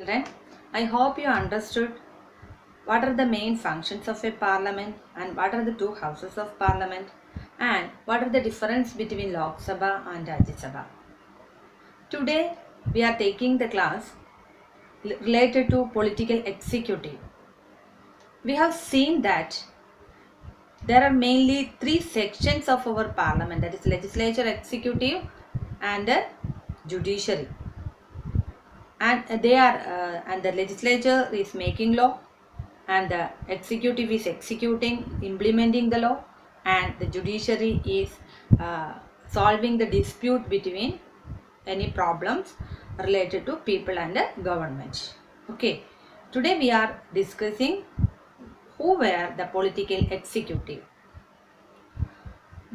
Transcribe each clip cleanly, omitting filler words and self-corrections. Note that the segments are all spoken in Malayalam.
Children, I hope you understood what are the main functions of a parliament and what are the two houses of parliament and what are the difference between Lok Sabha and Rajya Sabha. Today we are taking the class related to political executive. We have seen that there are mainly three sections of our parliament, that is legislature, executive and judiciary. And the legislature is making law, and the executive is executing, implementing the law, and the judiciary is solving the dispute between any problems related to people and government. Okay, today we are discussing who were the political executive.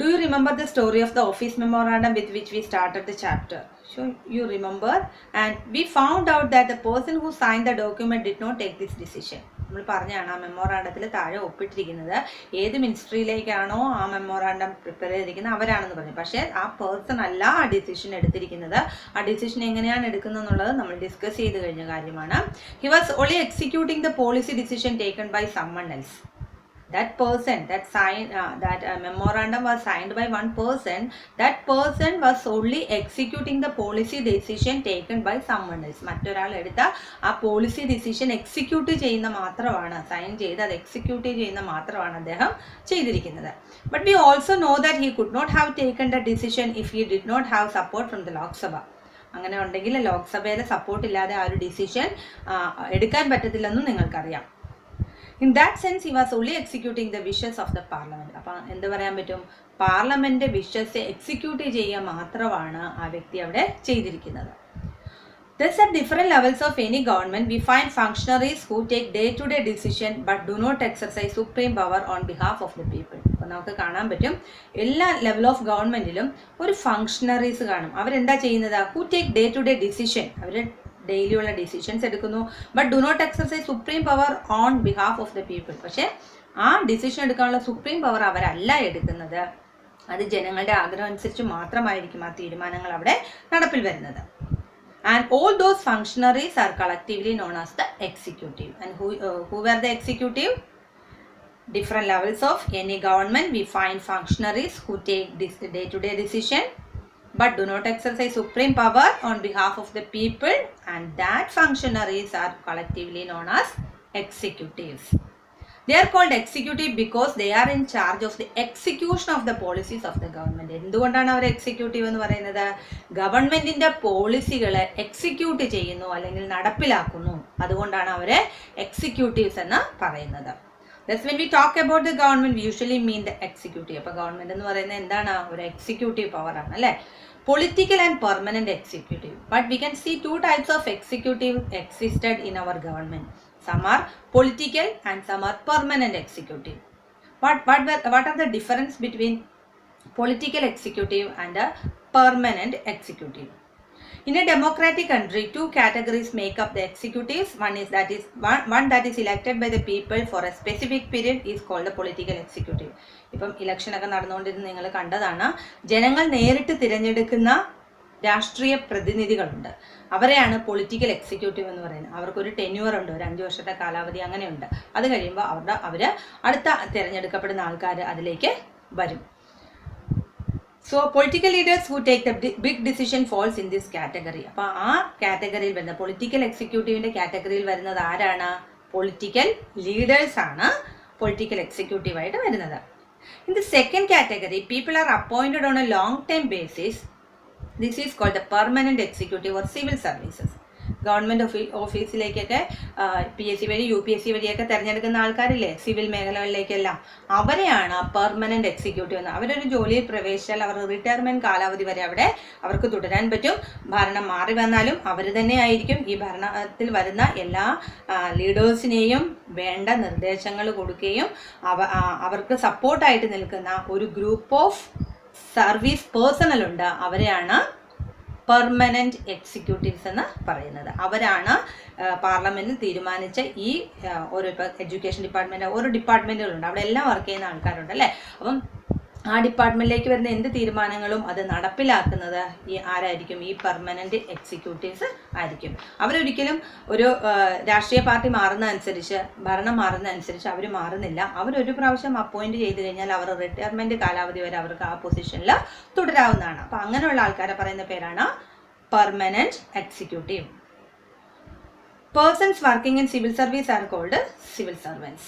Do you remember the story of the office memorandum with which we started the chapter? Sure, you remember. And we found out that the person who signed the document did not take this decision. നമ്മൾ പറഞ്ഞാണ് ആ മെമ്മോറാണ്ടത്തിൽ താഴെ ഒപ്പിട്ടിരിക്കുന്നത് ഏത് മിനിസ്ട്രിയിലേക്കാണോ ആ മെമ്മോറാണ്ടം പ്രിപ്പയർ ചെയ്തിരിക്കുന്നത് അവരാണെന്ന് പറഞ്ഞു. പക്ഷേ ആ പേഴ്സൺ അല്ല ആ ഡിസിഷൻ എടുത്തിരിക്കുന്നത്. ആ ഡിസിഷൻ എങ്ങനെയാണ് എടുക്കുന്നത് എന്നുള്ളത് നമ്മൾ ഡിസ്കസ് ചെയ്ത് കഴിഞ്ഞ കാര്യമാണ്. He was only executing the policy decision taken by someone. That person that signed that memorandum was signed by one person. That person was only executing the policy decision taken by someone else. മറ്റൊരാൾ എടുത്ത ആ പോളിസി ഡിസിഷൻ എക്സിക്യൂട്ട് ചെയ്യുന്ന മാത്രമാണ്, സൈൻ ചെയ്ത് അത് എക്സിക്യൂട്ട് ചെയ്യുന്ന മാത്രമാണ് അദ്ദേഹം ചെയ്തിരിക്കുന്നത്. But we also know that he could not have taken the decision if he did not have support from the Lok Sabha. അങ്ങനെ ഉണ്ടെങ്കിൽ ലോക്സഭയിലെ സപ്പോർട്ട് ഇല്ലാതെ ആ ഒരു ഡിസിഷൻ എടുക്കാൻ പറ്റത്തില്ലെന്നും നിങ്ങൾക്കറിയാം. In that sense, he was only executing the wishes of the parliament. അപ്പം എന്ത് പറയാൻ പറ്റും, പാർലമെന്റ് വിഷസ് എക്സിക്യൂട്ട് ചെയ്യുക മാത്രമാണ് ആ വ്യക്തി അവിടെ ചെയ്തിരിക്കുന്നത്. Thus at different levels of any government, we find functionaries who take day-to-day decision but do not exercise supreme power on behalf of the people. അപ്പോൾ നമുക്ക് കാണാൻ പറ്റും എല്ലാ ലെവൽ ഓഫ് ഗവൺമെന്റിലും ഒരു ഫങ്ഷണറീസ് കാണും. അവരെന്താ ചെയ്യുന്നത്, who take day to day decision, അവർ ഡെയിലിയുള്ള ഡിസിഷൻസ് എടുക്കുന്നു. But do not exercise supreme power on behalf of the people. പക്ഷേ ആ ഡിസിഷൻ എടുക്കാനുള്ള സുപ്രീം പവർ അവരല്ല എടുക്കുന്നത്. അത് ജനങ്ങളുടെ ആഗ്രഹം അനുസരിച്ച് മാത്രമായിരിക്കും ആ തീരുമാനങ്ങൾ അവിടെ നടപ്പിൽ വരുന്നത്. And all those functionaries R collectively known as the executive. And who were the executive? Different levels of any government, we find functionaries who take this day-to-day decision but do not exercise supreme power on behalf of the people, and that functionaries are collectively known as executives. They are called executive because they are in charge of the execution of the policies of the government. എന്തുകൊണ്ടാണ് അവർ എക്സിക്യൂട്ടീവ് എന്ന് പറയുന്നത്? ഗവൺമെന്റിന്റെ പോളിസികളെ എക്സിക്യൂട്ട് ചെയ്യുന്നു അല്ലെങ്കിൽ നടപ്പിലാക്കുന്നു, അതുകൊണ്ടാണ് അവരെ എക്സിക്യൂട്ടീവ്സ് എന്ന് പറയുന്നത്. Thus when we talk about the government, we usually mean the executive. അപ്പോൾ ഗവൺമെന്റ് എന്ന് പറയുന്നത് എന്താണ്? ഒരു എക്സിക്യൂട്ടീവ് പവർ ആണ് അല്ലേ? Political and permanent executive. But we can see two types of executive existed in our government. Some are political and some are permanent executive. What are the difference between political executive and a permanent executive? In a democratic country, two categories make up the executives. One that is elected by the people for a specific period is called the political executive. ഇപ്പം ഇലക്ഷനൊക്കെ നടന്നുകൊണ്ടിരുന്ന നിങ്ങൾ കണ്ടതാണ്, ജനങ്ങൾ നേരിട്ട് തിരഞ്ഞെടുക്കുന്ന രാഷ്ട്രീയ പ്രതിനിധികളുണ്ട്, അവരെയാണ് പൊളിറ്റിക്കൽ എക്സിക്യൂട്ടീവ് എന്ന് പറയുന്നത്. അവർക്കൊരു ടെന്യൂർ ഉണ്ട്, ഒരു 5 വർഷത്തെ കാലാവധി അങ്ങനെയുണ്ട്. അത് കഴിയുമ്പോൾ അവര് അടുത്ത തിരഞ്ഞെടുക്കപ്പെടുന്ന ആൾക്കാർ അതിലേക്ക് വരും. So political leaders who take the big decision falls in this category. അപ്പോൾ ആ കാറ്റഗറിയിൽ വരുന്ന പൊളിറ്റിക്കൽ എക്സിക്യൂട്ടീവിന്റെ കാറ്റഗറിയിൽ വരുന്നത് ആരാണ്? പൊളിറ്റിക്കൽ ലീഡേഴ്സ് ആണ് പൊളിറ്റിക്കൽ എക്സിക്യൂട്ടീവ് ആയിട്ട് വരുന്നത്. In the second category, people are appointed on a long-term basis. This is called the permanent executive or civil services. Government ഓഫീസിലേക്കൊക്കെ PSC വഴി UPSC വഴിയൊക്കെ തിരഞ്ഞെടുക്കുന്ന ആൾക്കാരില്ലേ, സിവിൽ മേഖലകളിലേക്കെല്ലാം, അവരെയാണ് പെർമനന്റ് എക്സിക്യൂട്ടീവ് എന്ന്. അവരൊരു ജോലിയിൽ പ്രവേശിച്ചാൽ അവർ റിട്ടയർമെന്റ് കാലാവധി വരെ അവിടെ അവർക്ക് തുടരാൻ പറ്റും. ഭരണം മാറി വന്നാലും അവർ തന്നെ ആയിരിക്കും ഈ ഭരണത്തിൽ വരുന്ന എല്ലാ ലീഡേഴ്സിനെയും വേണ്ട നിർദ്ദേശങ്ങൾ കൊടുക്കുകയും അവർക്ക് സപ്പോർട്ടായിട്ട് നിൽക്കുന്ന ഒരു ഗ്രൂപ്പ് ഓഫ് സർവീസ് പേഴ്സണൽ ഉണ്ട്, അവരെയാണ് പെർമനന്റ് എക്സിക്യൂട്ടീവ്സ് എന്ന് പറയുന്നത്. അവരാണ് പാർലമെന്റിൽ തീരുമാനിച്ച ഈ ഓരോ എഡ്യൂക്കേഷൻ ഡിപ്പാർട്ട്മെന്റ്, ഓരോ ഡിപ്പാർട്ട്മെന്റുകളുണ്ട്, അവിടെ എല്ലാം വർക്ക് ചെയ്യുന്ന ആൾക്കാരുണ്ട് അല്ലേ. അപ്പം ആ ഡിപ്പാർട്ട്മെൻറ്റിലേക്ക് വരുന്ന എന്ത് തീരുമാനങ്ങളും അത് നടപ്പിലാക്കുന്നത് ആരായിരിക്കും? ഈ പെർമനൻറ്റ് എക്സിക്യൂട്ടീവ്സ് ആയിരിക്കും. അവരൊരിക്കലും ഒരു രാഷ്ട്രീയ പാർട്ടി മാറുന്നതനുസരിച്ച്, ഭരണം മാറുന്നതനുസരിച്ച് അവർ മാറുന്നില്ല. അവരൊരു പ്രാവശ്യം അപ്പോയിൻറ്റ് ചെയ്ത് കഴിഞ്ഞാൽ അവർ റിട്ടയർമെൻറ്റ് കാലാവധി വരെ അവർക്ക് ആ പൊസിഷനിൽ തുടരാവുന്നതാണ്. അപ്പോൾ അങ്ങനെയുള്ള ആൾക്കാരെ പറയുന്ന പേരാണ് permanent executive. Persons working in civil service are called civil servants.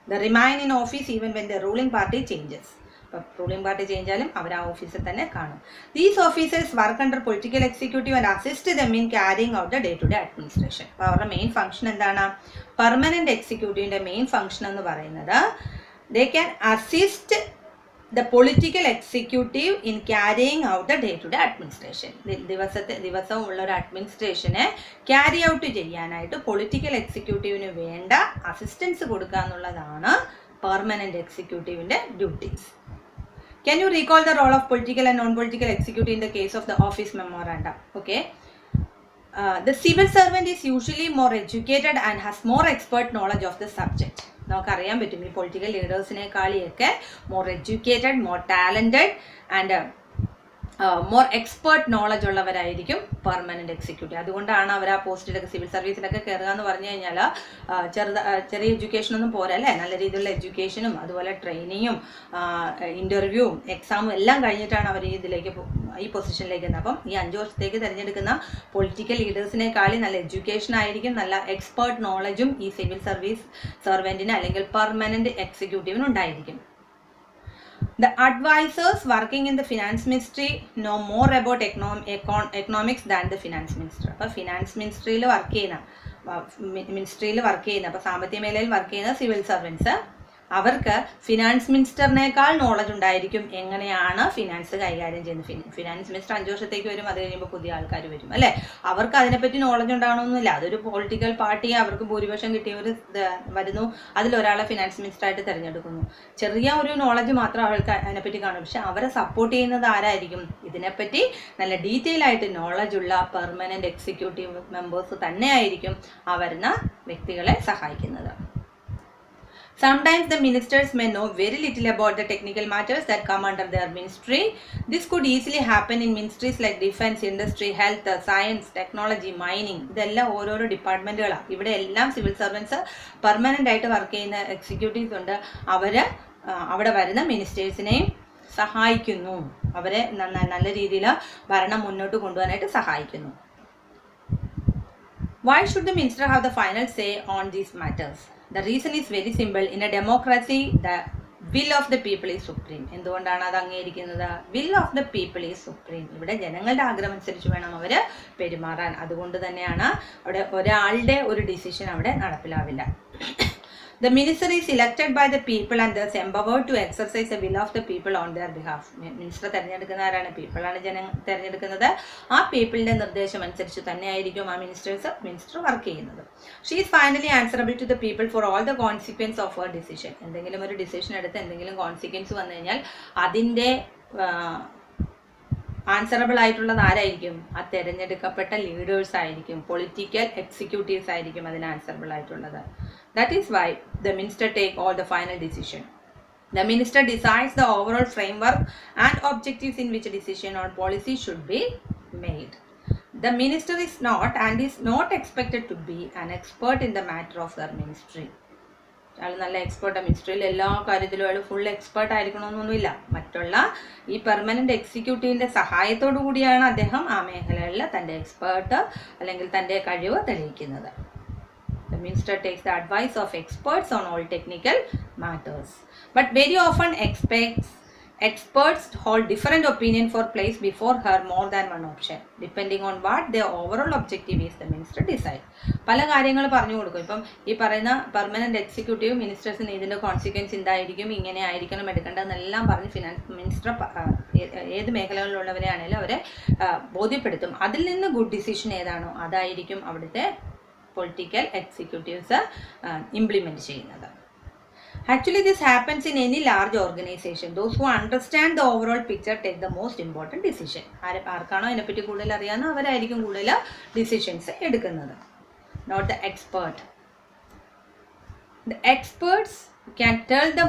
They remain in office even when the ruling party changes. ഇപ്പോൾ റൂളിംഗ് പാർട്ടി ചേഞ്ച് ആയാലും അവർ ആ ഓഫീസിൽ തന്നെ കാണും. These officers work under political executive and assist them in carrying out the day to day administration. അപ്പോൾ അവരുടെ മെയിൻ ഫംഗ്ഷൻ എന്താണ്? പെർമനൻറ്റ് എക്സിക്യൂട്ടീവിൻ്റെ മെയിൻ ഫംഗ്ഷൻ എന്ന് പറയുന്നത് they can assist the political executive in carrying out the day-to-day administration. ദിവസമുള്ള ഒരു അഡ്മിനിസ്ട്രേഷനെ ക്യാരി ഔട്ട് ചെയ്യാനായിട്ട് പൊളിറ്റിക്കൽ എക്സിക്യൂട്ടീവിന് വേണ്ട അസിസ്റ്റൻസ് കൊടുക്കുക എന്നുള്ളതാണ് പെർമനൻറ്റ് എക്സിക്യൂട്ടീവിൻ്റെ duties. Can you recall the role of political and non-political executive in the case of the office memoranda? Okay. The civil servant is usually more educated and has more expert knowledge of the subject. നമുക്കറിയാൻ പറ്റും ഈ പൊളിറ്റിക്കൽ ലീഡേഴ്സിനേക്കാളിയൊക്കെ more educated, more talented and more expert knowledge ഉള്ളവരായിരിക്കും പെർമനൻറ്റ് എക്സിക്യൂട്ടീവ്. അതുകൊണ്ടാണ് അവർ ആ പോസ്റ്റിലൊക്കെ സിവിൽ സർവീസിലൊക്കെ കയറുക എന്ന് പറഞ്ഞു കഴിഞ്ഞാൽ ചെറിയ എഡ്യൂക്കേഷനൊന്നും പോരാ അല്ലേ, നല്ല രീതിയിലുള്ള എഡ്യൂക്കേഷനും അതുപോലെ ട്രെയിനിങ്ങും ഇൻ്റർവ്യൂവും എക്സാമും എല്ലാം കഴിഞ്ഞിട്ടാണ് അവർ ഈ പൊസിഷനിലേക്ക് എത്തുന്നത്. അപ്പം ഈ 5 വർഷത്തേക്ക് തിരഞ്ഞെടുക്കുന്ന പൊളിറ്റിക്കൽ ലീഡേഴ്സിനേക്കാളും നല്ല എഡ്യൂക്കേഷൻ ആയിരിക്കും, നല്ല എക്സ്പേർട്ട് നോളജും ഈ സിവിൽ സർവീസ് സെർവൻറ്റിന് അല്ലെങ്കിൽ പെർമനൻറ്റ് എക്സിക്യൂട്ടീവിന് ഉണ്ടായിരിക്കും. The advisors working in the finance ministry know more about economics than the finance minister. അപ്പോൾ ഫിനാൻസ് മിനിസ്ട്രിയിൽ വർക്ക് ചെയ്യുന്ന അപ്പോൾ സാമ്പത്തിക മേഖലയിൽ വർക്ക് ചെയ്യുന്ന സിവിൽ സർവൻസ് അവർക്ക് ഫിനാൻസ് മിനിസ്റ്ററിനേക്കാൾ നോളജ് ഉണ്ടായിരിക്കും എങ്ങനെയാണ് ഫിനാൻസ് കൈകാര്യം ചെയ്യുന്നത്. ഫിനാൻസ് മിനിസ്റ്റർ 5 വർഷത്തേക്ക് വരും, അത് കഴിയുമ്പോൾ പുതിയ ആൾക്കാർ വരും അല്ലേ. അവർക്ക് അതിനെപ്പറ്റി നോളജ് ഉണ്ടാകണമെന്നില്ല. അതൊരു പൊളിറ്റിക്കൽ പാർട്ടി അവർക്ക് ഭൂരിപക്ഷം കിട്ടിയവർ വരുന്നു, അതിലൊരാളെ ഫിനാൻസ് മിനിസ്റ്ററായിട്ട് തിരഞ്ഞെടുക്കുന്നു. ചെറിയ ഒരു നോളജ് മാത്രം അവർക്ക് അതിനെപ്പറ്റി കാണും. പക്ഷെ അവരെ സപ്പോർട്ട് ചെയ്യുന്നത് ആരായിരിക്കും? ഇതിനെപ്പറ്റി നല്ല ഡീറ്റെയിൽ ആയിട്ട് നോളജ് ഉള്ള പെർമനൻറ്റ് എക്സിക്യൂട്ടീവ് മെമ്പേഴ്സ് തന്നെയായിരിക്കും ആ വരുന്ന വ്യക്തികളെ സഹായിക്കുന്നത്. Sometimes the ministers may know very little about the technical matters that come under their ministry. This could easily happen in ministries like defense, industry, health, science, technology, mining. ഇതെല്ലാം ഓരോരോ ഡിപ്പാർട്ട്മെൻറ്റുകളാണ്. ഇവിടെ എല്ലാം സിവിൽ സർവൻസ് പെർമനൻ്റ് ആയിട്ട് വർക്ക് ചെയ്യുന്ന എക്സിക്യൂട്ടീവ്സ് ഉണ്ട്. അവർ അവിടെ വരുന്ന മിനിസ്റ്റേഴ്സിനെയും സഹായിക്കുന്നു, അവരെ നല്ല രീതിയിൽ ഭരണം മുന്നോട്ട് കൊണ്ടുപോകാനായിട്ട് സഹായിക്കുന്നു. Why should the minister have the final say on these matters? The reason is very simple. In a democracy, the will of the people is supreme. എന്തുകൊണ്ടാണ് അത് അംഗീകരിക്കുന്നത്? will of the people is supreme. ഇവിടെ ജനങ്ങളുടെ ആഗ്രഹം അനുസരിച്ച് വേണം അവർ പെരുമാറാൻ. അതുകൊണ്ട് തന്നെയാണ് അവിടെ ഒരാളുടെ ഒരു ഡിസിഷൻ അവിടെ നടപ്പിലാവില്ല. The minister is elected by the people and thus empowered to exercise the will of the people on their behalf. Minister തിരഞ്ഞെടുക്കുന്ന ആരാണ്? പീപ്പിളാണ് തിരഞ്ഞെടുക്കുന്നത്. ആ പീപ്പിളിൻ്റെ നിർദ്ദേശം അനുസരിച്ച് തന്നെയായിരിക്കും ആ മിനിസ്റ്റർ വർക്ക് ചെയ്യുന്നത്. She is finally answerable to the people for all the consequence of her decision. എന്തെങ്കിലും ഒരു ഡിസിഷൻ എടുത്ത് എന്തെങ്കിലും കോൺസിക്വൻസ് വന്നു കഴിഞ്ഞാൽ അതിൻ്റെ ആൻസറബിൾ ആയിട്ടുള്ളത് ആരായിരിക്കും? ആ തിരഞ്ഞെടുക്കപ്പെട്ട ലീഡേഴ്സ് ആയിരിക്കും, പൊളിറ്റിക്കൽ എക്സിക്യൂട്ടീവ്സ് ആയിരിക്കും അതിന് ആൻസറബിൾ ആയിട്ടുള്ളത്. That is why the minister take all the final decision. The minister decides the overall framework and objectives in which a decision on policy should be made. The minister is not and is not expected to be an expert in the matter of their ministry. അയാൾ നല്ല എക്സ്പേർട്ടാണ്. മിനിസ്ട്രിയിൽ എല്ലാ കാര്യത്തിലും അയാൾ ഫുൾ എക്സ്പേർട്ട് ആയിരിക്കണമെന്നൊന്നുമില്ല. മറ്റുള്ള ഈ പെർമനൻറ്റ് എക്സിക്യൂട്ടീവിൻ്റെ സഹായത്തോടു കൂടിയാണ് അദ്ദേഹം ആ മേഖലകളിൽ തൻ്റെ എക്സ്പേർട്ട് അല്ലെങ്കിൽ തൻ്റെ കഴിവ് തെളിയിക്കുന്നത്. The minister takes the advice of experts on all technical matters, but very often experts hold different opinion for place before her more than one option, depending on what their overall objective is. The minister decide. പല കാര്യങ്ങൾ പറഞ്ഞു കൊടുക്കും. ഇപ്പം ഈ പറയുന്ന പെർമനൻറ്റ് എക്സിക്യൂട്ടീവ് മിനിസ്റ്റേഴ്സിന് ഇതിൻ്റെ കോൺസിക്വൻസ് എന്തായിരിക്കും, ഇങ്ങനെ ആയിരിക്കണം എടുക്കേണ്ടതെന്നെല്ലാം പറഞ്ഞ് ഫിനാൻസ് മിനിസ്റ്റർ ഏത് മേഖലകളിലുള്ളവരെയാണെങ്കിലും അവരെ ബോധ്യപ്പെടുത്തും. അതിൽ നിന്ന് ഗുഡ് ഡിസിഷൻ ഏതാണോ അതായിരിക്കും അവിടുത്തെ പൊളിറ്റിക്കൽ എക്സിക്യൂട്ടീവ്സ് ഇംപ്ലിമെൻറ്റ് ചെയ്യുന്നത്. Actually, this happens in any large organization. Those who understand the overall picture take the most important decision. ആർക്കാണോ അതിനെപ്പറ്റി കൂടുതൽ അറിയാവുന്ന അവരായിരിക്കും കൂടുതൽ ഡിസിഷൻസ് എടുക്കുന്നത്. Not the expert. The experts can tell the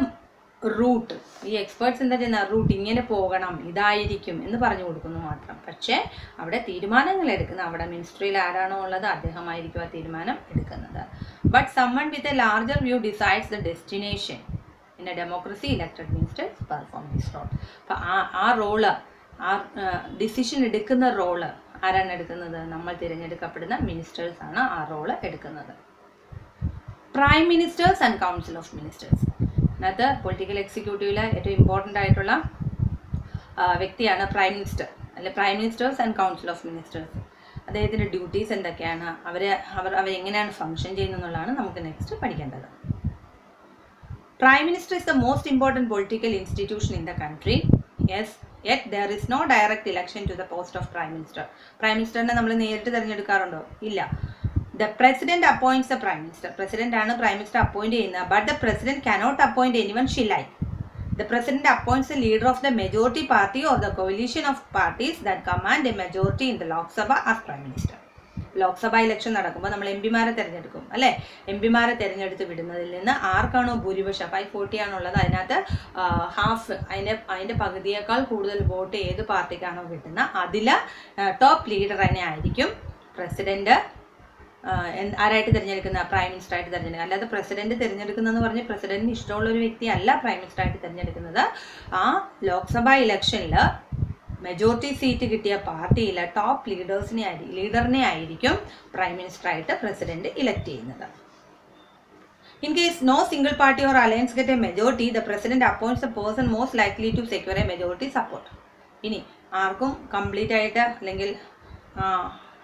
route. ഈ എക്സ്പേർട്സ് എന്താ ചെയ്യുന്ന, റൂട്ട് ഇങ്ങനെ പോകണം, ഇതായിരിക്കും എന്ന് പറഞ്ഞു കൊടുക്കുന്നു മാത്രം. പക്ഷേ അവിടെ തീരുമാനങ്ങൾ എടുക്കുന്ന, അവിടെ മിനിസ്ട്രിയിൽ ആരാണോ ഉള്ളത് അദ്ദേഹമായിരിക്കും ആ തീരുമാനം എടുക്കുന്നത്. But someone with a larger view decides the destination. In a democracy elected ministers perform this role. അപ്പോൾ ആ റോള്, ആ ഡിസിഷൻ എടുക്കുന്ന റോള് ആരാണ് എടുക്കുന്നത്, നമ്മൾ തിരഞ്ഞെടുക്കപ്പെടുന്ന മിനിസ്റ്റേഴ്സ് ആണ് ആ റോള് എടുക്കുന്നത്. Prime ministers and council of ministers. അതിനകത്ത് പൊളിറ്റിക്കൽ എക്സിക്യൂട്ടീവിലെ ഏറ്റവും ഇമ്പോർട്ടൻ്റ് ആയിട്ടുള്ള വ്യക്തിയാണ് പ്രൈം മിനിസ്റ്റർ, അല്ലെ prime ministers and council of ministers. അദ്ദേഹത്തിൻ്റെ ഡ്യൂട്ടീസ് എന്തൊക്കെയാണ്, അവരെങ്ങനെയാണ് ഫങ്ഷൻ ചെയ്യുന്നതെന്നുള്ളതാണ് നമുക്ക് നെക്സ്റ്റ് പഠിക്കേണ്ടത്. Prime minister is the most important political institution in the country. Yes, yet there is no direct election to the post of prime minister. Prime മിനിസ്റ്ററിനെ നമ്മൾ നേരിട്ട് തിരഞ്ഞെടുക്കാറുണ്ടോ? ഇല്ല. The president appoints the prime minister. President ആണ് prime minister appoint ചെയ്യുന്നത്. But the president cannot appoint anyone she like. The president appoints the leader of the majority party or the coalition of parties that command a majority in the Lok Sabha as prime minister. Lok Sabha election നടക്കുമ്പോൾ നമ്മൾ എം പിമാരെ തിരഞ്ഞെടുക്കും, അല്ലേ? എം പിമാരെ തിരഞ്ഞെടുത്ത് വിടുന്നതിൽ നിന്ന് ആർക്കാണോ ഭൂരിപക്ഷം, 540 ആണുള്ളത്, അതിനകത്ത് ഹാഫ്, അതിൻ്റെ പകുതിയേക്കാൾ കൂടുതൽ വോട്ട് ഏത് പാർട്ടിക്കാണോ കിട്ടുന്ന അതിൽ ടോപ്പ് ലീഡർ തന്നെ ആയിരിക്കും പ്രസിഡന്റ് ആരായിട്ട് തിരഞ്ഞെടുക്കുന്ന, പ്രൈം മിനിസ്റ്റർ ആയിട്ട് തിരഞ്ഞെടുക്കുക. അല്ലാതെ പ്രസിഡന്റ് തിരഞ്ഞെടുക്കുന്നതെന്ന് പറഞ്ഞ് പ്രസിഡന്റിന് ഇഷ്ടമുള്ള ഒരു വ്യക്തിയല്ല പ്രൈം മിനിസ്റ്റർ ആയിട്ട് തിരഞ്ഞെടുക്കുന്നത്. ആ ലോക്സഭ ഇലക്ഷനിൽ മെജോറിറ്റി സീറ്റ് കിട്ടിയ പാർട്ടിയിലെ ടോപ്പ് ലീഡറിനെ ആയിരിക്കും പ്രൈം മിനിസ്റ്റർ ആയിട്ട് പ്രസിഡന്റ് ഇലക്ട് ചെയ്യുന്നത്. In case no single party or alliance get a majority, the president appoints the person most likely to secure a majority support. ഇനി ആർക്കും കംപ്ലീറ്റ് ആയിട്ട് അല്ലെങ്കിൽ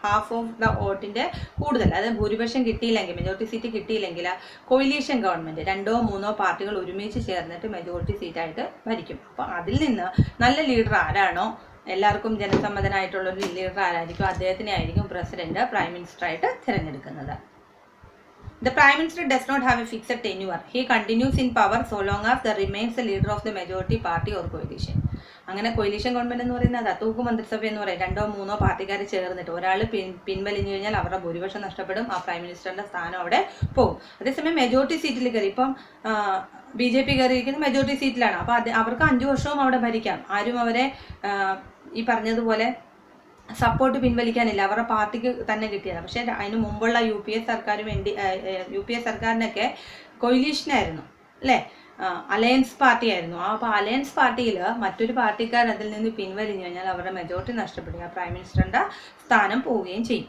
ഹാഫ് ഓഫ് ദ വോട്ടിൻ്റെ കൂടുതൽ, അതായത് ഭൂരിപക്ഷം കിട്ടിയില്ലെങ്കിൽ, മെജോറിറ്റി സീറ്റ് കിട്ടിയില്ലെങ്കിൽ കൊയിലീഷൻ ഗവൺമെൻറ് 2-3 പാർട്ടികൾ ഒരുമിച്ച് ചേർന്നിട്ട് മെജോറിറ്റി സീറ്റായിട്ട് ഭരിക്കും. അപ്പോൾ അതിൽ നിന്ന് നല്ല ലീഡർ ആരാണോ, എല്ലാവർക്കും ജനസമ്മതനായിട്ടുള്ള ഒരു ലീഡർ ആരായിരിക്കും, അദ്ദേഹത്തിനെ ആയിരിക്കും പ്രസിഡന്റ് പ്രൈം മിനിസ്റ്റർ ആയിട്ട് തിരഞ്ഞെടുക്കുന്നത്. The Prime Minister does not have a fixed tenure. He continues in power so long as there remains the leader of the majority party or coalition. അങ്ങനെ കൊയിലീഷൻ ഗവൺമെന്റ് എന്ന് പറയുന്നത് തൂക്ക് മന്ത്രിസഭ എന്ന് പറയും. 2-3 പാർട്ടിക്കാർ ചേർന്നിട്ട് ഒരാൾ പിൻവലിഞ്ഞു കഴിഞ്ഞാൽ അവരുടെ ഭൂരിപക്ഷം നഷ്ടപ്പെടും, ആ പ്രൈം മിനിസ്റ്ററിന്റെ സ്ഥാനം അവിടെ പോകും. അതേസമയം മെജോറിറ്റി സീറ്റിൽ കയറി, ഇപ്പം BJP കയറിയിരിക്കുന്ന മെജോറിറ്റി സീറ്റിലാണ്, അപ്പോൾ അവർക്ക് 5 വർഷവും അവിടെ ഭരിക്കാം. ആരും അവരെ ഈ പറഞ്ഞതുപോലെ സപ്പോർട്ട് പിൻവലിക്കാനില്ല, അവരുടെ പാർട്ടിക്ക് തന്നെ കിട്ടിയതാണ്. പക്ഷേ അതിന് മുമ്പുള്ള UPA സർക്കാരും UPA സർക്കാരിനൊക്കെ കൊയിലീഷനായിരുന്നു, അല്ലേ? അലയൻസ് പാർട്ടി ആയിരുന്നു. അപ്പോൾ അലയൻസ് പാർട്ടിയിൽ മറ്റൊരു പാർട്ടിക്കാർ അതിൽ നിന്ന് പിൻവലിഞ്ഞു കഴിഞ്ഞാൽ അവരുടെ മെജോറിറ്റി നഷ്ടപ്പെടുക, പ്രൈം മിനിസ്റ്ററിൻ്റെ സ്ഥാനം പോവുകയും ചെയ്യും.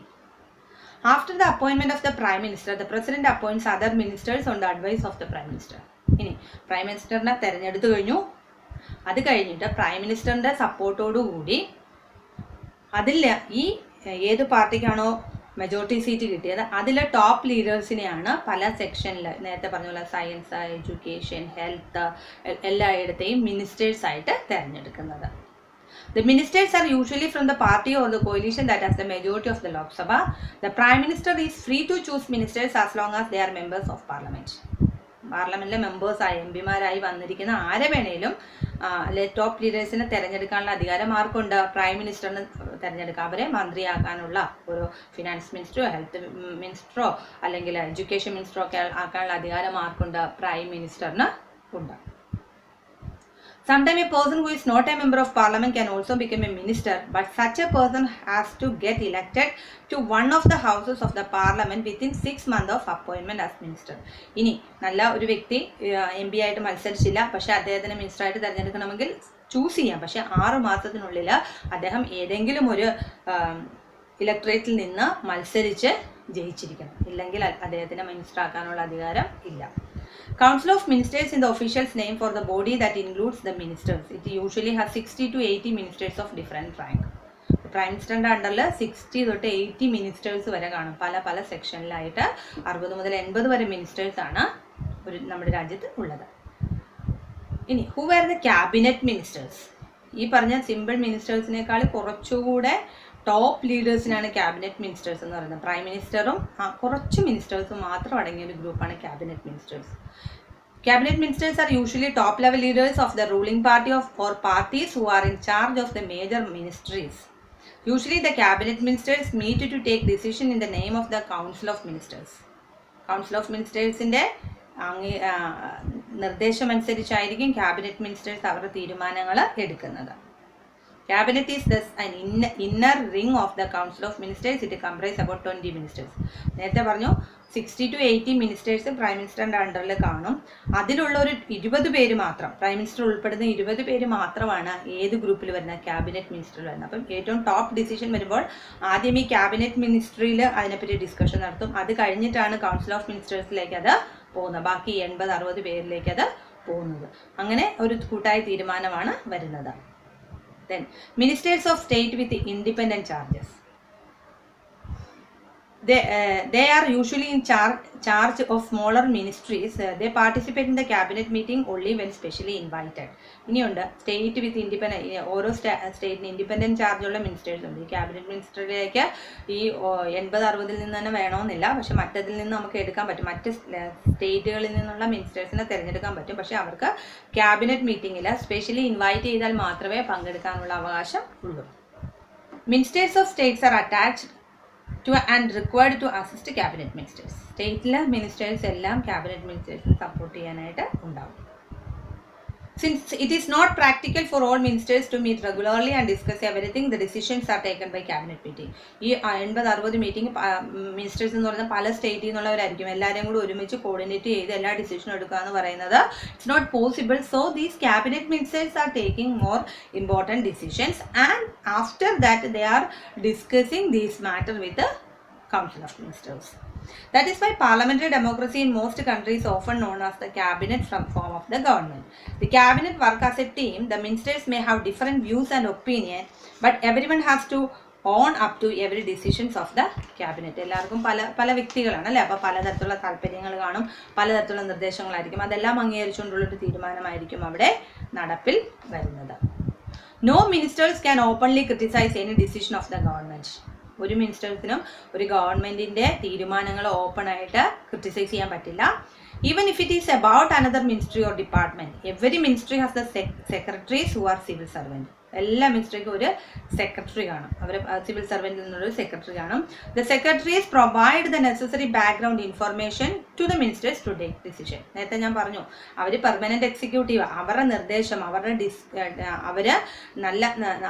ആഫ്റ്റർ ദ അപ്പോയിൻമെന്റ് of the prime minister, the president appoints other ministers on the advice of the prime minister. ഇനി പ്രൈം മിനിസ്റ്ററിനെ തിരഞ്ഞെടുത്തു കഴിഞ്ഞു, അത് കഴിഞ്ഞിട്ട് പ്രൈം മിനിസ്റ്ററിൻ്റെ സപ്പോർട്ടോടുകൂടി അതിൽ ഈ ഏത് പാർട്ടിക്കാണോ മെജോറിറ്റി സീറ്റ് കിട്ടിയത് അതിലെ ടോപ്പ് ലീഡേഴ്സിനെയാണ് പല സെക്ഷനിൽ, നേരത്തെ പറഞ്ഞ പോലെ സയൻസ്, എഡ്യൂക്കേഷൻ, ഹെൽത്ത്, എല്ലായിടത്തെയും മിനിസ്റ്റേഴ്സ് ആയിട്ട് തിരഞ്ഞെടുക്കുന്നത്. The ministers are usually from the party or the coalition that has the majority of the Lok Sabha. The Prime Minister is free to choose ministers as long as they are members of Parliament. പാർലമെന്റിലെ മെമ്പേഴ്സായി എം പിമാരായി വന്നിരിക്കുന്ന ആരെ വേണേലും ടോപ്പ് ലീഡേഴ്സിനെ തിരഞ്ഞെടുക്കാനുള്ള അധികാരം ആർക്കുണ്ട്? പ്രൈം മിനിസ്റ്ററിന് തിരഞ്ഞെടുക്കുക. അവരെ മന്ത്രിയാക്കാനുള്ള ഒരു ഫിനാൻസ് മിനിസ്റ്ററോ ഹെൽത്ത് മിനിസ്റ്ററോ അല്ലെങ്കിൽ എഡ്യൂക്കേഷൻ മിനിസ്റ്ററോ ഒക്കെ ആക്കാനുള്ള അധികാരം ആർക്കുണ്ട്? പ്രൈം മിനിസ്റ്ററിന് ഉണ്ട്. Sometimes a person who is not a member of parliament can also become a minister, but such a person has to get elected to one of the houses of the parliament within 6 months of appointment as minister. ഇനി നല്ല ഒരു വ്യക്തി MP ആയിട്ട് മത്സരിച്ചില്ല, പക്ഷെ അദ്ദേഹത്തിന് മിനിസ്റ്റർ ആയിട്ട് തിരഞ്ഞെടുക്കണമെങ്കിൽ ചൂസ് ചെയ്യാം. പക്ഷെ 6 മാസത്തിനുള്ളിൽ അദ്ദേഹം ഏതെങ്കിലും ഒരു ഇലക്ട്രേറ്റിൽ നിന്ന് മത്സരിച്ച് ജയിച്ചിരിക്കണം, ഇല്ലെങ്കിൽ അദ്ദേഹത്തിന് മിനിസ്റ്റർ ആക്കാനുള്ള അധികാരം ഇല്ല. Council of Ministers is the official's name for the body that includes the ministers. It usually has 60 to 80 ministers of different rank. Prime മിനിസ്റ്ററിൻ്റെ അണ്ടറിൽ 60 തൊട്ട് 80 മിനിസ്റ്റേഴ്സ് വരെ കാണും. പല സെക്ഷനിലായിട്ട് 60 മുതൽ 80 വരെ മിനിസ്റ്റേഴ്സാണ് നമ്മുടെ രാജ്യത്ത് ഉള്ളത്. ഇനി who are the cabinet ministers? ഈ പറഞ്ഞ സിമ്പിൾ മിനിസ്റ്റേഴ്സിനേക്കാൾ കുറച്ചുകൂടെ ടോപ്പ് ലീഡേഴ്സിനാണ് ക്യാബിനറ്റ് മിനിസ്റ്റേഴ്സ് എന്ന് പറയുന്നത്. പ്രൈം മിനിസ്റ്ററും കുറച്ച് മിനിസ്റ്റേഴ്സും മാത്രം അടങ്ങിയ ഒരു ഗ്രൂപ്പാണ് cabinet ministers. Cabinet ministers are usually top level leaders of the ruling party or parties who are in charge of the major ministries. Usually the cabinet ministers meet to take decision in the name of the council of ministers. Council of ministers inde നിർദ്ദേശമനുസരിച്ചായിരിക്കും ക്യാബിനറ്റ് മിനിസ്റ്റേഴ്സ് അവരുടെ തീരുമാനങ്ങൾ എടുക്കുന്നത്. Cabinet is thus an inner ring of the Council of Ministers. It comprises about 20 ministers. നേരത്തെ പറഞ്ഞു 60 to 80 മിനിസ്റ്റേഴ്സ് പ്രൈം മിനിസ്റ്ററിൻ്റെ അണ്ടറിൽ കാണും. അതിലുള്ള ഒരു 20 പേര് മാത്രം, പ്രൈം മിനിസ്റ്റർ ഉൾപ്പെടുന്ന 20 പേര് മാത്രമാണ് ഏത് ഗ്രൂപ്പിൽ വരുന്ന ക്യാബിനറ്റ് മിനിസ്റ്ററിൽ വരുന്നത്. അപ്പം ഏറ്റവും ടോപ്പ് ഡിസിഷൻ വരുമ്പോൾ ആദ്യം ഈ ക്യാബിനറ്റ് മിനിസ്ട്രിയിൽ അതിനെപ്പറ്റി ഡിസ്കഷൻ നടത്തും. അത് കഴിഞ്ഞിട്ടാണ് കൗൺസിൽ ഓഫ് മിനിസ്റ്റേഴ്സിലേക്ക് അത് പോകുന്നത്. ബാക്കി 80-60 പേരിലേക്ക് അത് പോകുന്നത്. അങ്ങനെ ഒരു കൂട്ടായ തീരുമാനമാണ് വരുന്നത്. Then, ministers of state with independent charges. They are usually in charge of smaller ministries. They participate in the cabinet meeting only when specially invited. ഇനിയുണ്ട് സ്റ്റേറ്റ് വിത്ത് ഇൻഡിപെൻഡൻറ്റ്, ഓരോ സ്റ്റേറ്റിന് ഇൻഡിപെൻഡൻറ്റ് ചാർജുള്ള മിനിസ്റ്റേഴ്സ് ഉണ്ട്. ഈ ക്യാബിനറ്റ് മിനിസ്റ്ററിലേക്ക് ഈ 80-60 നിന്ന് തന്നെ വേണമെന്നില്ല, പക്ഷെ മറ്റതിൽ നിന്ന് നമുക്ക് എടുക്കാൻ പറ്റും. മറ്റ് സ്റ്റേറ്റുകളിൽ നിന്നുള്ള മിനിസ്റ്റേഴ്സിനെ തിരഞ്ഞെടുക്കാൻ പറ്റും. പക്ഷെ അവർക്ക് ക്യാബിനറ്റ് മീറ്റിങ്ങിൽ സ്പെഷ്യലി ഇൻവൈറ്റ് ചെയ്താൽ മാത്രമേ പങ്കെടുക്കാനുള്ള അവകാശം ഉള്ളൂ. Ministers of states are attached to and required to assist cabinet ministers. സ്റ്റേറ്റിലെ മിനിസ്റ്റേഴ്സ് എല്ലാം ക്യാബിനറ്റ് മിനിസ്റ്റേഴ്സിന് സപ്പോർട്ട് ചെയ്യാനായിട്ട് ഉണ്ടാവും. Since it is not practical for all ministers to meet regularly and discuss everything, the decisions are taken by cabinet meeting. ഈ 80-60 മീറ്റിംഗ് മിനിസ്റ്റേഴ്സ് എന്ന് പറയുന്നത് പല സ്റ്റേറ്റിൽ നിന്നുള്ളവരായിരിക്കും. എല്ലാവരെയും കൂടി ഒരുമിച്ച് കോർഡിനേറ്റ് ചെയ്ത് എല്ലാ ഡിസിഷനും എടുക്കുക എന്ന് പറയുന്നത് it's not possible. So these cabinet ministers are taking more important decisions and after that they are discussing these matter with the Council of Ministers. That is why parliamentary democracy in most countries is often known as the cabinet form of the government. The cabinet work as a team. The ministers may have different views and opinion, but everyone has to own up to every decisions of the cabinet. എല്ലാവർക്കും പല വ്യക്തികളാണ് അല്ലേ, അപ്പോൾ പലതരത്തിലുള്ള താല്പര്യങ്ങൾ കാണും, പലതരത്തിലുള്ള നിർദ്ദേശങ്ങളായിരിക്കും. അതെല്ലാം അംഗീകരിച്ചുകൊണ്ടുള്ളൊരു തീരുമാനമായിരിക്കും അവിടെ നടപ്പിൽ വരുന്നത്. No ministers can openly criticize any decision of the government. ഒരു മിനിസ്റ്റേഴ്സിനും ഒരു ഗവൺമെൻറ്റിൻ്റെ തീരുമാനങ്ങൾ ഓപ്പണായിട്ട് ക്രിറ്റിസൈസ് ചെയ്യാൻ പറ്റില്ല. Even if it is about another ministry or department. Every ministry has the secretaries who are civil servant. എല്ലാ മിനിസ്ട്രിക്കും ഒരു സെക്രട്ടറി കാണും. അവർ സിവിൽ സർവൻറ്റിൽ നിന്നൊരു സെക്രട്ടറി കാണും. The secretaries provide the necessary background information to the ministers to take decision. നേരത്തെ ഞാൻ പറഞ്ഞു, അവർ പെർമനൻറ്റ് എക്സിക്യൂട്ടീവ്. അവരുടെ നിർദ്ദേശം, അവർ നല്ല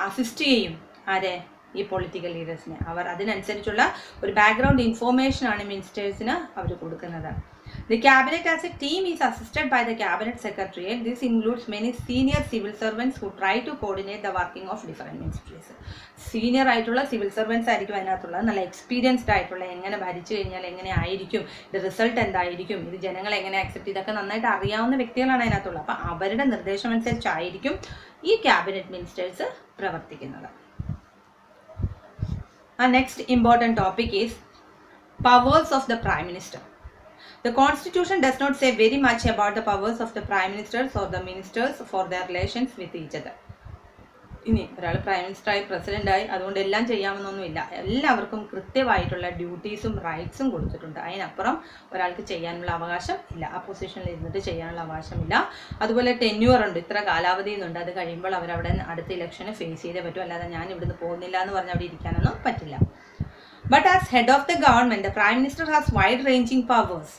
അസിസ്റ്റ് ചെയ്യും ആരെ, ഈ പൊളിറ്റിക്കൽ ലീഡേഴ്സിനെ. അവർ അതിനനുസരിച്ചുള്ള ഒരു ബാക്ക്ഗ്രൗണ്ട് ഇൻഫോർമേഷനാണ് മിനിസ്റ്റേഴ്സിന് അവർ കൊടുക്കുന്നത്. The cabinet as a team is assisted by the cabinet secretariat. This includes many senior civil servants who try to coordinate the working of different ministries. Senior ആയിട്ടുള്ള സിവിൽ സർവൻസ് ആയിരിക്കും അതിനകത്തുള്ളത്. നല്ല എക്സ്പീരിയൻസ്ഡ് ആയിട്ടുള്ള, എങ്ങനെ ഭരിച്ചു കഴിഞ്ഞാൽ എങ്ങനെ ആയിരിക്കും, ഇത് റിസൾട്ട് എന്തായിരിക്കും, ഇത് ജനങ്ങൾ എങ്ങനെ അക്സെപ്റ്റ് ചെയ്തൊക്കെ നന്നായിട്ട് അറിയാവുന്ന വ്യക്തികളാണ് അതിനകത്തുള്ളത്. അപ്പോൾ അവരുടെ നിർദ്ദേശമനുസരിച്ചായിരിക്കും ഈ ക്യാബിനറ്റ് മിനിസ്റ്റേഴ്സ് പ്രവർത്തിക്കുന്നത്. Our next important topic is powers of the Prime Minister. The Constitution does not say very much about the powers of the Prime Ministers or the Ministers for their relations with each other. ഇനി ഒരാൾ പ്രൈം മിനിസ്റ്ററായി പ്രസിഡൻ്റായി അതുകൊണ്ട് എല്ലാം ചെയ്യാമെന്നൊന്നുമില്ല. എല്ലാവർക്കും കൃത്യമായിട്ടുള്ള ഡ്യൂട്ടീസും റൈറ്റ്സും കൊടുത്തിട്ടുണ്ട്. അതിനപ്പുറം ഒരാൾക്ക് ചെയ്യാനുള്ള അവകാശം ഇല്ല. ആ പൊസിഷനിൽ ഇരുന്നിട്ട് ചെയ്യാനുള്ള അവകാശമില്ല. അതുപോലെ ടെന്യൂർ ഉണ്ട്, ഇത്ര കാലാവധി എന്നുണ്ട്. അത് കഴിയുമ്പോൾ അവരവിടെ അടുത്ത ഇലക്ഷന് ഫേസ് ചെയ്തേ പറ്റും. അല്ലാതെ ഞാൻ ഇവിടുന്ന് പോകുന്നില്ല എന്ന് പറഞ്ഞ് അവിടെ ഇരിക്കാനൊന്നും പറ്റില്ല. But as head of the government, the prime minister has wide ranging powers.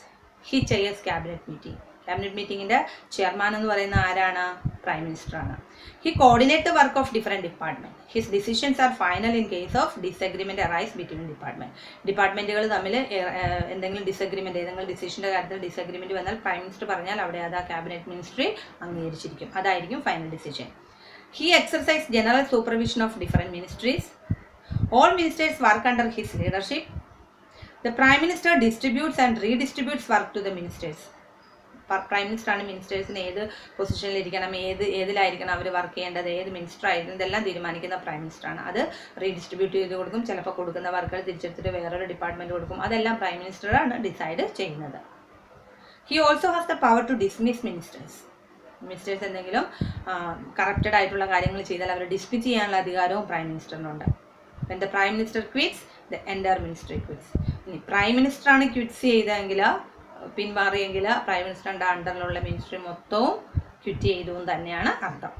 He chairs cabinet meeting. Cabinet മീറ്റിങ്ങിൻ്റെ ചെയർമാൻ എന്ന് പറയുന്ന ആരാണ്? പ്രൈം മിനിസ്റ്ററാണ്. He coordinate the work of different department. His decisions are final in case of disagreement arise between department. ഡിപ്പാർട്ട്മെൻറ്റുകൾ തമ്മിൽ എന്തെങ്കിലും ഡിസഗ്രിമെൻറ്റ്, ഏതെങ്കിലും ഡിസിഷൻ്റെ കാര്യത്തിൽ ഡിസഗ്രിമെൻറ്റ് വന്നാൽ പ്രൈം മിനിസ്റ്റർ പറഞ്ഞാൽ അവിടെ അത് ആ ക്യാബിനറ്റ് മിനിസ്ട്രി അംഗീകരിച്ചിരിക്കും. അതായിരിക്കും final decision. He exercise general supervision of different ministries. All ministers work under his leadership. The prime minister distributes and redistributes work to the ministers. Prime മിനിസ്റ്ററാണ് മിനിസ്റ്റേഴ്സിന് ഏത് പൊസിഷനിലിരിക്കണം, ഏതിലായിരിക്കണം അവർ വർക്ക് ചെയ്യേണ്ടത്, ഏത് മിനിസ്റ്റർ ആയിരിക്കും, ഇതെല്ലാം തീരുമാനിക്കുന്ന പ്രൈം മിനിസ്റ്ററാണ്. അത് റീഡിസ്ട്രിബ്യൂട്ട് ചെയ്ത് കൊടുക്കും. ചിലപ്പോൾ കൊടുക്കുന്ന വർക്കുകൾ തിരിച്ചെടുത്തിട്ട് വേറൊരു ഡിപ്പാർട്ട്മെൻറ്റ് കൊടുക്കും. അതെല്ലാം പ്രൈം മിനിസ്റ്ററാണ് ഡിസൈഡ് ചെയ്യുന്നത്. He also has the power to dismiss ministers. Ministers എന്തെങ്കിലും കറപ്റ്റഡ് ആയിട്ടുള്ള കാര്യങ്ങൾ ചെയ്താൽ അവർ ഡിസ്മിസ് ചെയ്യാനുള്ള അധികാരവും പ്രൈം മിനിസ്റ്ററിനുണ്ട്. When the prime minister quits, the entire ministry quits. ഇനി പ്രൈം മിനിസ്റ്ററാണ് ക്വിറ്റ്സ് ചെയ്തതെങ്കിൽ, പിന്മാറിയെങ്കിൽ പ്രൈം മിനിസ്റ്ററിൻ്റെ അണ്ടറിലുള്ള മിനിസ്ട്രി മൊത്തവും ക്വിറ്റ് ചെയ്തു എന്ന് തന്നെയാണ് അർത്ഥം.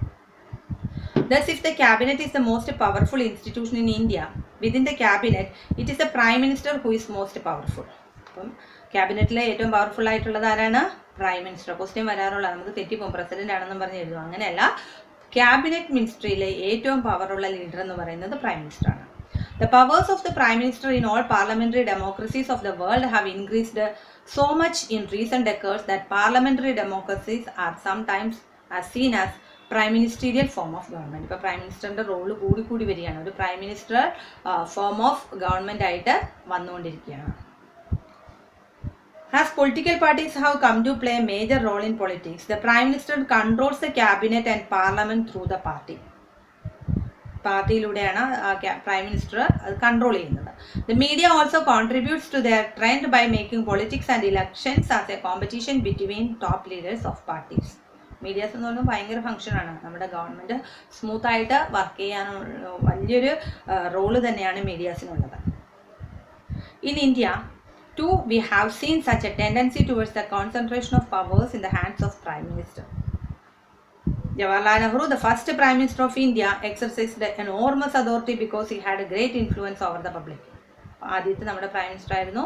Thus, if the cabinet is the most powerful institution in India, within the cabinet, it is the prime minister who is most powerful. അപ്പം ക്യാബിനറ്റിലെ ഏറ്റവും പവർഫുൾ ആയിട്ടുള്ളത് ആരാണ്? Prime minister. ക്വസ്റ്റ്യൻ വരാറുള്ള നമുക്ക് തെറ്റിപ്പോകും, പ്രസിഡന്റ് ആണെന്നും പറഞ്ഞ് എഴുതും. അങ്ങനെയല്ല, ക്യാബിനറ്റ് മിനിസ്ട്രിയിലെ ഏറ്റവും പവറുള്ള ലീഡർ എന്ന് പറയുന്നത് പ്രൈം മിനിസ്റ്റർ ആണ്. The powers of the Prime Minister in all parliamentary democracies of the world have increased so much in recent decades that parliamentary democracies are sometimes seen as prime ministerial form of government. ഇപ്പോൾ പ്രൈം മിനിസ്റ്ററിൻ്റെ റോള് കൂടി വരികയാണ്. ഒരു prime minister form of government ആയിട്ട് വന്നുകൊണ്ടിരിക്കുകയാണ്. As political parties have come to play a major role in politics, the Prime Minister controls the cabinet and parliament through the party. പാർട്ടിയിലൂടെയാണ് പ്രൈം മിനിസ്റ്റർ അത് കൺട്രോൾ ചെയ്യുന്നത്. The media also contributes to their trend by making politics and elections as a competition between top leaders of parties. Medias എന്ന് പറയുമ്പോൾ ഭയങ്കര ഫംഗ്ഷനാണ്. നമ്മുടെ ഗവൺമെൻറ് സ്മൂത്തായിട്ട് വർക്ക് ചെയ്യാനുള്ള വലിയൊരു റോള് തന്നെയാണ് മീഡിയാസിനുള്ളത്. In India too, we have seen such a tendency towards the concentration of powers in the hands of Prime Minister. Jawaharlal Nehru, the first Prime Minister of India, exercised enormous authority because he had a great influence over the public. ആദ്യത്തെ നമ്മുടെ പ്രൈം മിനിസ്റ്റർ ആയിരുന്നു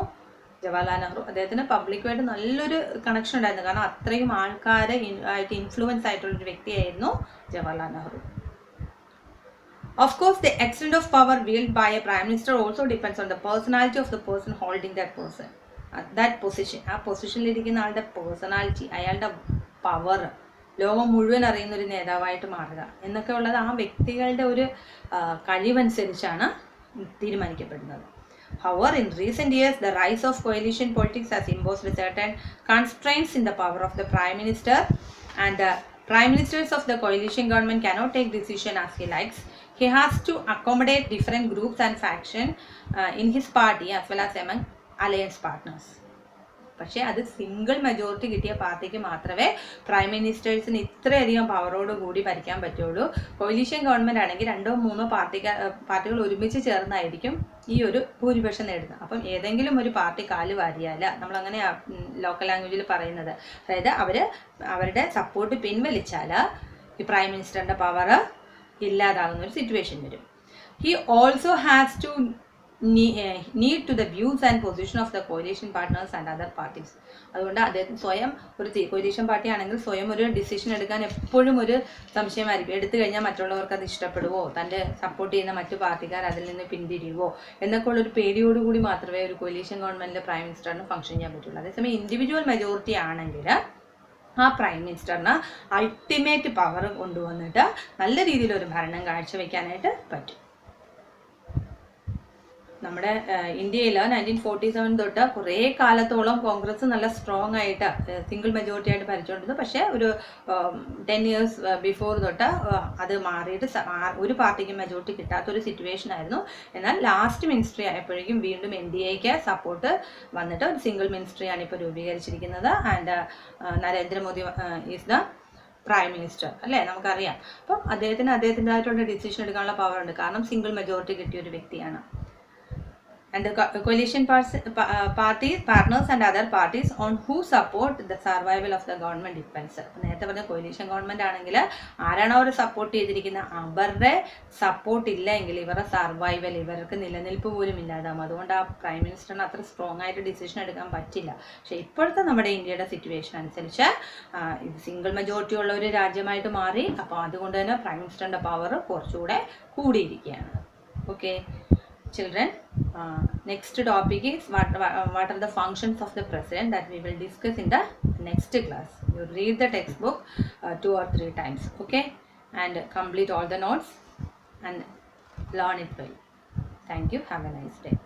ജവഹർലാൽ നെഹ്റു. അദ്ദേഹത്തിന് പബ്ലിക്കുമായിട്ട് നല്ലൊരു കണക്ഷൻ ഉണ്ടായിരുന്നു. കാരണം അത്രയും ആൾക്കാരെ ആയിട്ട് ഇൻഫ്ലുവൻസ് ആയിട്ടുള്ളൊരു വ്യക്തിയായിരുന്നു Jawaharlal Nehru. Of course, the extent of power wielded by a prime minister also depends on the personality of the person holding that position. ആ പൊസിഷനിലിരിക്കുന്ന ആളുടെ പേഴ്സണാലിറ്റി, അയാളുടെ പവർ, ലോകം മുഴുവൻ അറിയുന്ന ഒരു നേതാവായിട്ട് മാറുക എന്നൊക്കെ ഉള്ളത് ആ വ്യക്തികളുടെ ഒരു കഴിവനുസരിച്ചാണ് തീരുമാനിക്കപ്പെടുന്നത്. However, in recent years, the rise of coalition politics has imposed certain constraints in the power of the prime minister, and the prime ministers of the coalition government cannot take decision as he likes. He has to accommodate different groups and factions in his party as well as among alliance partners. പക്ഷേ അത് സിംഗിൾ മെജോറിറ്റി കിട്ടിയ പാർട്ടിക്ക് മാത്രമേ പ്രൈം മിനിസ്റ്റേഴ്സിന് ഇത്രയധികം പവറോട് കൂടി ഭരിക്കാൻ പറ്റുള്ളൂ. കോalition ഗവൺമെൻറ് ആണെങ്കിൽ 2-3 പാർട്ടികൾ ഒരുമിച്ച് ചേർന്നായിരിക്കും ഈ ഒരു ഭൂരിപക്ഷം നേടുന്നത്. അപ്പം ഏതെങ്കിലും ഒരു പാർട്ടി കാല് വാരിയാൽ, നമ്മളങ്ങനെ ലോക്കൽ ലാംഗ്വേജിൽ പറയുന്നത്, അതായത് അവരുടെ സപ്പോർട്ട് പിൻവലിച്ചാൽ ഈ പ്രൈം മിനിസ്റ്ററിൻ്റെ പവർ ഇല്ലാതാകുന്ന ഒരു സിറ്റുവേഷൻ വരും. He also has to need to the views and position of the coalition partners and other parties. അതുകൊണ്ട് അദ്ദേഹത്തിന് സ്വയം ഒരു കോalition പാർട്ടി ആണെങ്കിൽ സ്വയം ഒരു ഡിസിഷൻ എടുക്കാൻ എപ്പോഴും ഒരു സംശയമായിരിക്കും. എടുത്തു കഴിഞ്ഞാൽ മറ്റുള്ളവർക്ക് അത് ഇഷ്ടപ്പെടുവോ, തൻ്റെ സപ്പോർട്ട് ചെയ്യുന്ന മറ്റു പാർട്ടിക്കാർ അതിൽ നിന്ന് പിന്തിരിയുവോ എന്നൊക്കെ ഉള്ളൊരു പേടിയോടുകൂടി മാത്രമേ ഒരു കോalition ഗവൺമെൻറ്റിലെ പ്രൈം മിനിസ്റ്ററിന് ഫംഗ്ഷൻ ചെയ്യാൻ പറ്റുള്ളൂ. അതേസമയം ഇൻഡിവിജ്വൽ മെജോറിറ്റി ആണെങ്കിൽ ആ പ്രൈം മിനിസ്റ്ററിന് അൾട്ടിമേറ്റ് പവർ കൊണ്ടുവന്നിട്ട് നല്ല രീതിയിലൊരു ഭരണം കാഴ്ചവെക്കാനായിട്ട് പറ്റും. നമ്മുടെ ഇന്ത്യയിൽ 1947 തൊട്ട് കുറേ കാലത്തോളം കോൺഗ്രസ് നല്ല സ്ട്രോങ് ആയിട്ട് സിംഗിൾ മെജോറിറ്റി ആയിട്ട് ഭരിച്ചുകൊണ്ടിരുന്നു. പക്ഷേ ഒരു 10 years ബിഫോർ തൊട്ട് അത് മാറിയിട്ട് ഒരു പാർട്ടിക്ക് മെജോറിറ്റി കിട്ടാത്തൊരു സിറ്റുവേഷൻ ആയിരുന്നു. എന്നാൽ ലാസ്റ്റ് മിനിസ്ട്രി ആയപ്പോഴേക്കും വീണ്ടും NDAക്ക് സപ്പോർട്ട് വന്നിട്ട് ഒരു സിംഗിൾ മിനിസ്ട്രിയാണ് ഇപ്പോൾ രൂപീകരിച്ചിരിക്കുന്നത്. And Narendra Modi is the prime minister അല്ലേ, നമുക്കറിയാം. അപ്പം അദ്ദേഹത്തിൻ്റെതായിട്ടുള്ള ഡിസിഷൻ എടുക്കാനുള്ള പവർ ഉണ്ട്, കാരണം സിംഗിൾ മെജോറിറ്റി കിട്ടിയ ഒരു വ്യക്തിയാണ്. And the coalition parties, partners and other parties on who support the survival of the government depends. നേരത്തെ പറഞ്ഞ കോalition ഗവൺമെൻറ് ആണെങ്കിൽ ആരാണോ അവർ സപ്പോർട്ട് ചെയ്തിരിക്കുന്നത് അവരുടെ സപ്പോർട്ട് ഇല്ല എങ്കിൽ ഇവരുടെ സർവൈവൽ, ഇവർക്ക് നിലനിൽപ്പ് പോലും ഇല്ലാതാകും. അതുകൊണ്ട് ആ പ്രൈം മിനിസ്റ്ററിന് അത്ര സ്ട്രോങ് ആയിട്ട് ഡിസിഷൻ എടുക്കാൻ പറ്റില്ല. പക്ഷേ ഇപ്പോഴത്തെ നമ്മുടെ ഇന്ത്യയുടെ സിറ്റുവേഷൻ അനുസരിച്ച് ഇത് സിംഗിൾ മെജോറിറ്റി ഉള്ള ഒരു രാജ്യമായിട്ട് മാറി. അപ്പോൾ അതുകൊണ്ട് തന്നെ പ്രൈം മിനിസ്റ്ററിൻ്റെ പവർ കുറച്ചുകൂടെ കൂടിയിരിക്കുകയാണ്. Okay children, next topic is what are the functions of the president, that we will discuss in the next class. You read the textbook 2 or 3 times, okay, and complete all the notes and learn it well. Thank you. Have a nice day.